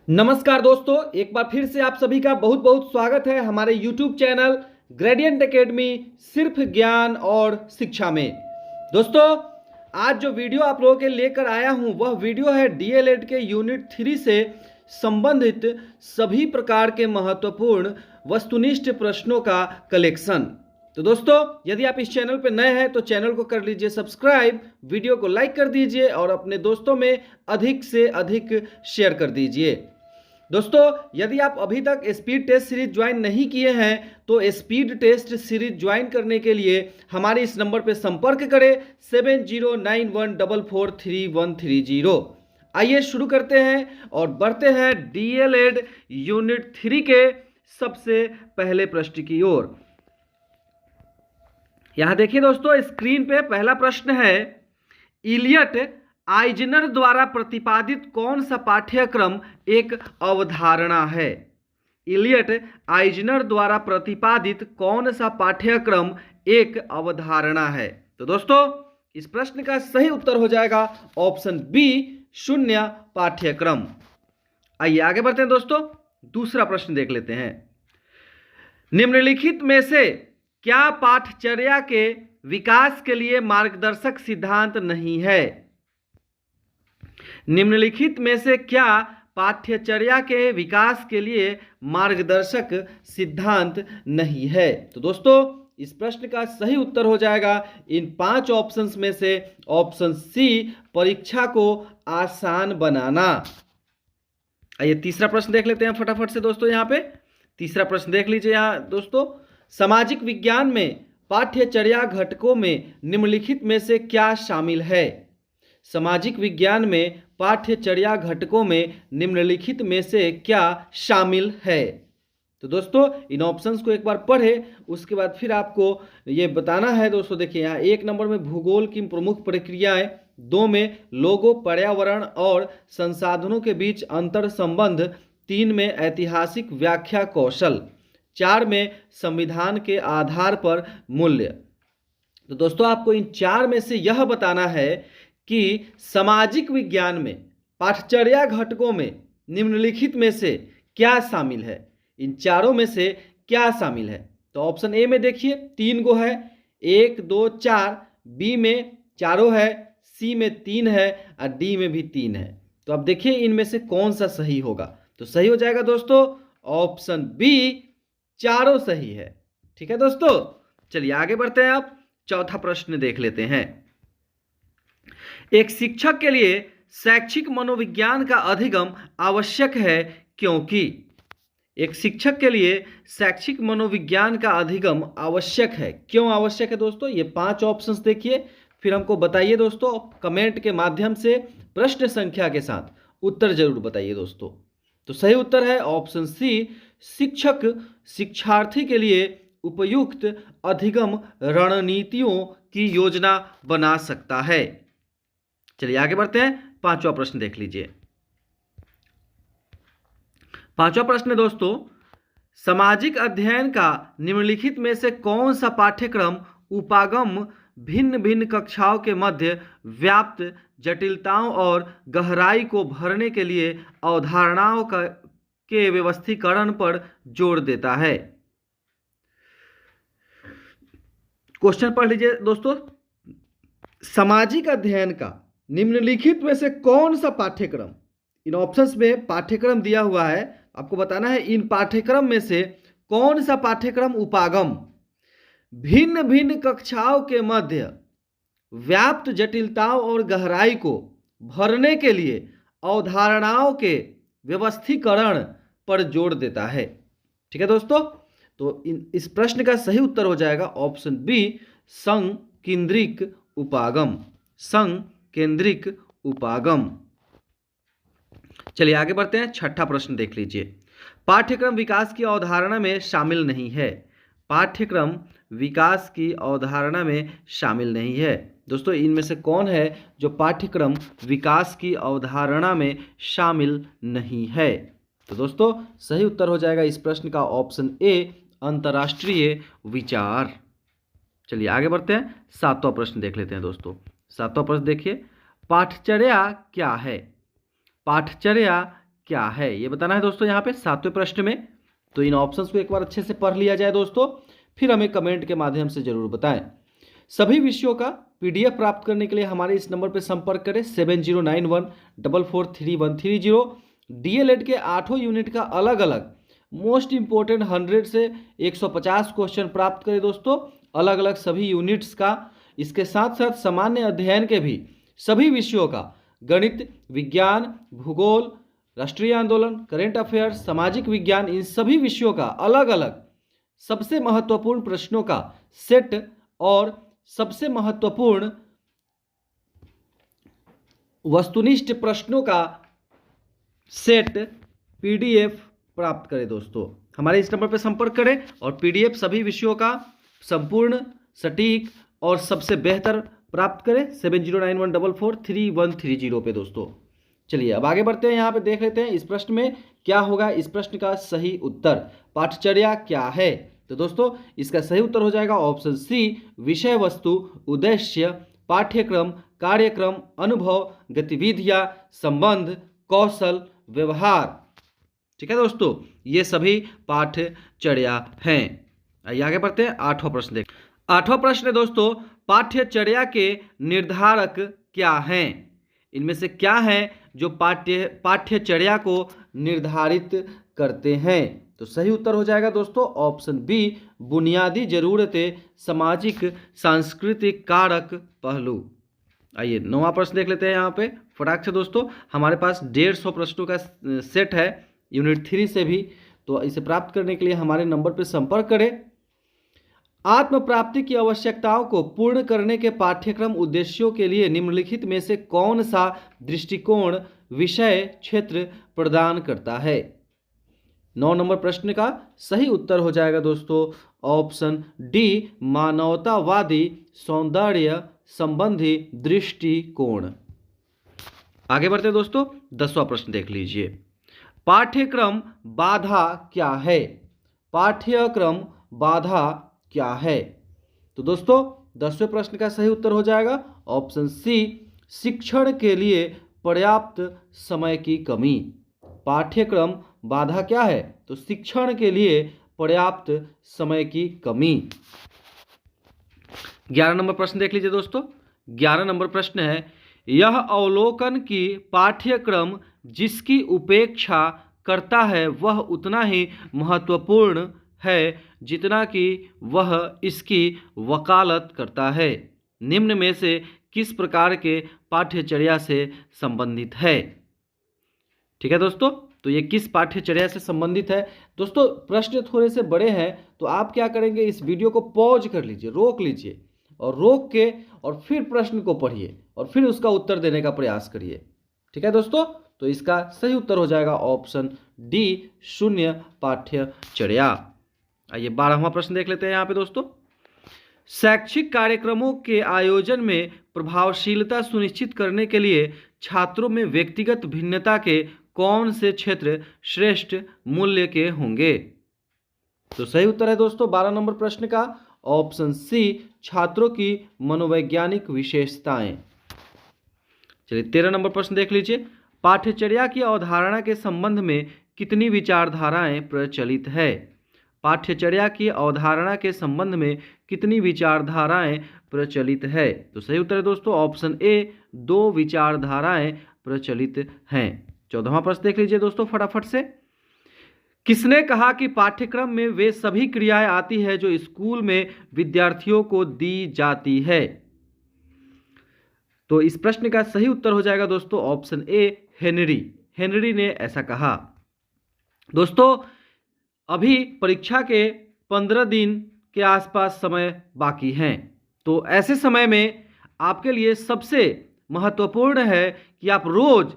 नमस्कार दोस्तों, एक बार फिर से आप सभी का बहुत बहुत स्वागत है हमारे YouTube चैनल ग्रेडियंट एकेडमी सिर्फ ज्ञान और शिक्षा में। दोस्तों, आज जो वीडियो आप लोगों के लेकर आया हूं वह वीडियो है DLED के यूनिट 3 से संबंधित सभी प्रकार के महत्वपूर्ण वस्तुनिष्ठ प्रश्नों का कलेक्शन। तो दोस्तों, यदि आप इस चैनल पर नए हैं तो चैनल को कर लीजिए सब्सक्राइब, वीडियो को लाइक कर दीजिए और अपने दोस्तों में अधिक से अधिक शेयर कर दीजिए। दोस्तों, यदि आप अभी तक स्पीड टेस्ट सीरीज ज्वाइन नहीं किए हैं तो स्पीड टेस्ट सीरीज ज्वाइन करने के लिए हमारे इस नंबर पर संपर्क करें 7091443130। आइए शुरू करते हैं और बढ़ते हैं DLED यूनिट 3 के सबसे पहले प्रश्न की ओर। यहां देखिए दोस्तों, स्क्रीन पे पहला प्रश्न है, इलियट आइजनर द्वारा प्रतिपादित कौन सा पाठ्यक्रम एक अवधारणा है। इलियट आइजनर द्वारा प्रतिपादित कौन सा पाठ्यक्रम एक अवधारणा है। तो दोस्तों, इस प्रश्न का सही उत्तर हो जाएगा ऑप्शन बी, शून्य पाठ्यक्रम। आइए आगे बढ़ते हैं दोस्तों, दूसरा प्रश्न देख लेते हैं। निम्नलिखित में से क्या पाठचर्या के विकास के लिए मार्गदर्शक सिद्धांत नहीं है। निम्नलिखित में से क्या पाठ्यचर्या के विकास के लिए मार्गदर्शक सिद्धांत नहीं है। तो दोस्तों, इस प्रश्न का सही उत्तर हो जाएगा इन 5 ऑप्शंस में से ऑप्शन सी, परीक्षा को आसान बनाना। आइए तीसरा प्रश्न देख लेते हैं फटाफट से दोस्तों। यहाँ पे तीसरा प्रश्न देख लीजिए। यहाँ दोस्तों, सामाजिक विज्ञान में पाठ्यचर्या घटकों में निम्नलिखित में से क्या शामिल है। सामाजिक विज्ञान में पाठ्यचर्या घटकों में निम्नलिखित में से क्या शामिल है। तो दोस्तों, इन ऑप्शंस को एक बार पढ़े, उसके बाद फिर आपको ये बताना है। दोस्तों देखिए, यहाँ 1 नंबर में भूगोल की प्रमुख प्रक्रियाएं, 2 में लोगों, पर्यावरण और संसाधनों के बीच अंतर संबंध, 3 में ऐतिहासिक व्याख्या कौशल, 4 में संविधान के आधार पर मूल्य। तो दोस्तों, आपको इन 4 में से यह बताना है कि सामाजिक विज्ञान में पाठचर्या घटकों में निम्नलिखित में से क्या शामिल है। इन चारों में से क्या शामिल है। तो ऑप्शन ए में देखिए 3 गो है, 1 2 4, बी में चारों है, सी में 3 है और डी में भी 3 है। तो अब देखिए इनमें से कौन सा सही होगा। तो सही हो जाएगा दोस्तों ऑप्शन बी, चारों सही है। ठीक है दोस्तों, चलिए आगे बढ़ते हैं। आप चौथा प्रश्न देख लेते हैं। एक शिक्षक के लिए शैक्षिक मनोविज्ञान का अधिगम आवश्यक है क्योंकि। एक शिक्षक के लिए शैक्षिक मनोविज्ञान का अधिगम आवश्यक है, क्यों आवश्यक है दोस्तों। ये 5 ऑप्शंस देखिए, फिर हमको बताइए दोस्तों, कमेंट के माध्यम से प्रश्न संख्या के साथ उत्तर जरूर बताइए दोस्तों। तो सही उत्तर है ऑप्शन सी, शिक्षक शिक्षार्थी के लिए उपयुक्त अधिगम रणनीतियों की योजना बना सकता है। चलिए आगे बढ़ते हैं, 5वां प्रश्न देख लीजिए। 5वां प्रश्न दोस्तों, सामाजिक अध्ययन का निम्नलिखित में से कौन सा पाठ्यक्रम उपागम भिन्न भिन्न कक्षाओं के मध्य व्याप्त जटिलताओं और गहराई को भरने के लिए अवधारणाओं के व्यवस्थीकरण पर जोर देता है। क्वेश्चन पढ़ लीजिए दोस्तों, सामाजिक अध्ययन का निम्नलिखित में से कौन सा पाठ्यक्रम, इन ऑप्शंस में पाठ्यक्रम दिया हुआ है, आपको बताना है इन पाठ्यक्रम में से कौन सा पाठ्यक्रम उपागम भिन्न भिन्न कक्षाओं के मध्य व्याप्त जटिलताओं और गहराई को भरने के लिए अवधारणाओं के व्यवस्थीकरण पर जोर देता है। ठीक है दोस्तों, तो इस प्रश्न का सही उत्तर हो जाएगा ऑप्शन बी, संकेंद्रिक उपागम। संकेंद्रिक उपागम। चलिए आगे बढ़ते हैं, 6ठा प्रश्न देख लीजिए। पाठ्यक्रम विकास की अवधारणा में शामिल नहीं है। पाठ्यक्रम विकास की अवधारणा में शामिल नहीं है। दोस्तों, इनमें से कौन है जो पाठ्यक्रम विकास की अवधारणा में शामिल नहीं है। तो दोस्तों, सही उत्तर हो जाएगा इस प्रश्न का ऑप्शन ए, अंतर्राष्ट्रीय विचार। चलिए आगे बढ़ते हैं, 7वां प्रश्न देख लेते हैं दोस्तों। 7वां प्रश्न देखिए, पाठचर्या क्या है। पाठचर्या क्या है, ये बताना है दोस्तों यहाँ पे 7वें प्रश्न में। तो इन ऑप्शंस को एक बार अच्छे से पढ़ लिया जाए दोस्तों, फिर हमें कमेंट के माध्यम से जरूर बताएं। सभी विषयों का PDF प्राप्त करने के लिए हमारे इस नंबर पर संपर्क करें 7091443130। DLED के 8 यूनिट का अलग अलग मोस्ट इंपोर्टेंट 100 से 150 क्वेश्चन प्राप्त करें दोस्तों, अलग अलग सभी यूनिट्स का। इसके साथ साथ सामान्य अध्ययन के भी सभी विषयों का, गणित, विज्ञान, भूगोल, राष्ट्रीय आंदोलन, करेंट अफेयर्स, सामाजिक विज्ञान, इन सभी विषयों का अलग अलग सबसे महत्वपूर्ण प्रश्नों का सेट और सबसे महत्वपूर्ण वस्तुनिष्ठ प्रश्नों का सेट PDF प्राप्त करें दोस्तों। हमारे इस नंबर पर संपर्क करें और PDF सभी विषयों का संपूर्ण, सटीक और सबसे बेहतर प्राप्त करें 7091443130 पे दोस्तों। चलिए अब आगे बढ़ते हैं, यहाँ पे देख लेते हैं इस प्रश्न में क्या होगा। इस प्रश्न का सही उत्तर, पाठचर्या क्या है? तो दोस्तों इसका सही उत्तर हो जाएगा ऑप्शन सी, विषय वस्तु, उद्देश्य, पाठ्यक्रम, कार्यक्रम, अनुभव, गतिविधियां, संबंध, कौशल, व्यवहार। ठीक है दोस्तों, ये सभी पाठचर्या हैं। आइए आगे बढ़ते हैं, 8वां प्रश्न देख। 8वां प्रश्न है दोस्तों, पाठ्यचर्या के निर्धारक क्या हैं? इनमें से क्या हैं जो पाठ्यचर्या को निर्धारित करते हैं? तो सही उत्तर हो जाएगा दोस्तों ऑप्शन बी, बुनियादी जरूरतें, सामाजिक सांस्कृतिक कारक, पहलू। आइए 9वां प्रश्न देख लेते हैं यहाँ पे फटाक से दोस्तों। हमारे पास 150 प्रश्नों का सेट है यूनिट 3 से भी, तो इसे प्राप्त करने के लिए हमारे नंबर पर संपर्क करें। आत्म प्राप्ति की आवश्यकताओं को पूर्ण करने के पाठ्यक्रम उद्देश्यों के लिए निम्नलिखित में से कौन सा दृष्टिकोण विषय क्षेत्र प्रदान करता है? 9 नंबर प्रश्न का सही उत्तर हो जाएगा दोस्तों ऑप्शन डी, मानवतावादी सौंदर्य संबंधी दृष्टिकोण। आगे बढ़ते हैं दोस्तों, 10वां प्रश्न देख लीजिए। पाठ्यक्रम बाधा क्या है? पाठ्यक्रम बाधा क्या है? तो दोस्तों 10वें प्रश्न का सही उत्तर हो जाएगा ऑप्शन सी, शिक्षण के लिए पर्याप्त समय की कमी। पाठ्यक्रम बाधा क्या है? तो शिक्षण के लिए पर्याप्त समय की कमी। 11 नंबर प्रश्न देख लीजिए दोस्तों। 11 नंबर प्रश्न है, यह अवलोकन की पाठ्यक्रम जिसकी उपेक्षा करता है वह उतना ही महत्वपूर्ण है जितना कि वह इसकी वकालत करता है। निम्न में से किस प्रकार के पाठ्यचर्या से संबंधित है? ठीक है दोस्तों, तो ये किस पाठ्यचर्या से संबंधित है? दोस्तों प्रश्न थोड़े से बड़े हैं, तो आप क्या करेंगे, इस वीडियो को पॉज कर लीजिए, रोक लीजिए, और रोक के और फिर प्रश्न को पढ़िए और फिर उसका उत्तर देने का प्रयास करिए। ठीक है दोस्तों, तो इसका सही उत्तर हो जाएगा ऑप्शन डी, शून्य पाठ्यचर्या। आइए 12वां प्रश्न देख लेते हैं यहाँ पे दोस्तों। शैक्षिक कार्यक्रमों के आयोजन में प्रभावशीलता सुनिश्चित करने के लिए छात्रों में व्यक्तिगत भिन्नता के कौन से क्षेत्र श्रेष्ठ मूल्य के होंगे? तो सही उत्तर है दोस्तों 12 नंबर प्रश्न का ऑप्शन सी, छात्रों की मनोवैज्ञानिक विशेषताएं। चलिए 13 नंबर प्रश्न देख लीजिए। पाठ्यचर्या की अवधारणा के संबंध में कितनी विचारधाराएं प्रचलित है? पाठ्यचर्या की अवधारणा के संबंध में कितनी विचारधाराएं प्रचलित है? तो सही उत्तर है दोस्तों ऑप्शन ए, 2 विचारधाराएं प्रचलित हैं। 14वां प्रश्न देख लीजिए दोस्तों फटाफट से। किसने कहा कि पाठ्यक्रम में वे सभी क्रियाएं आती है जो स्कूल में विद्यार्थियों को दी जाती है? तो इस प्रश्न का सही उत्तर हो जाएगा दोस्तों ऑप्शन ए, हेनरी। हेनरी ने ऐसा कहा। दोस्तों अभी परीक्षा के 15 दिन के आसपास समय बाकी हैं, तो ऐसे समय में आपके लिए सबसे महत्वपूर्ण है कि आप रोज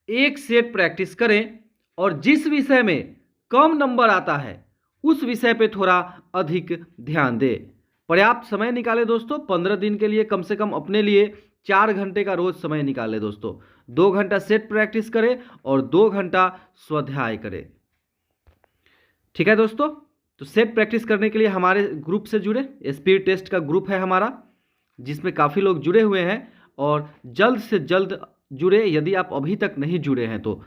एक सेट प्रैक्टिस करें और जिस विषय में कम नंबर आता है उस विषय पे थोड़ा अधिक ध्यान दें। पर्याप्त समय निकालें दोस्तों, 15 दिन के लिए कम से कम अपने लिए 4 घंटे का रोज समय निकालें दोस्तों। 2 घंटा सेट प्रैक्टिस करें और 2 घंटा स्वाध्याय करें। ठीक है दोस्तों, तो सेट प्रैक्टिस करने के लिए हमारे ग्रुप से जुड़े, स्पीड टेस्ट का ग्रुप है हमारा जिसमें काफ़ी लोग जुड़े हुए हैं, और जल्द से जल्द जुड़े। यदि आप अभी तक नहीं जुड़े हैं तो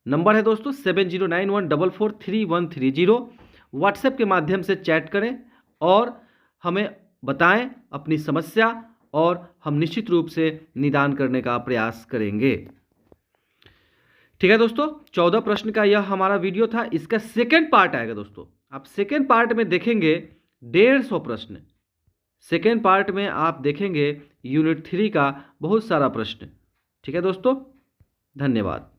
नंबर है दोस्तों 7091443130। व्हाट्सएप के माध्यम से चैट करें और हमें बताएं अपनी समस्या और हम निश्चित रूप से निदान करने का प्रयास करेंगे। ठीक है दोस्तों, 14 प्रश्न का यह हमारा वीडियो था। इसका सेकेंड पार्ट आएगा दोस्तों। आप सेकेंड पार्ट में देखेंगे 150 प्रश्न। सेकेंड पार्ट में आप देखेंगे यूनिट 3 का बहुत सारा प्रश्न। ठीक है दोस्तों, धन्यवाद।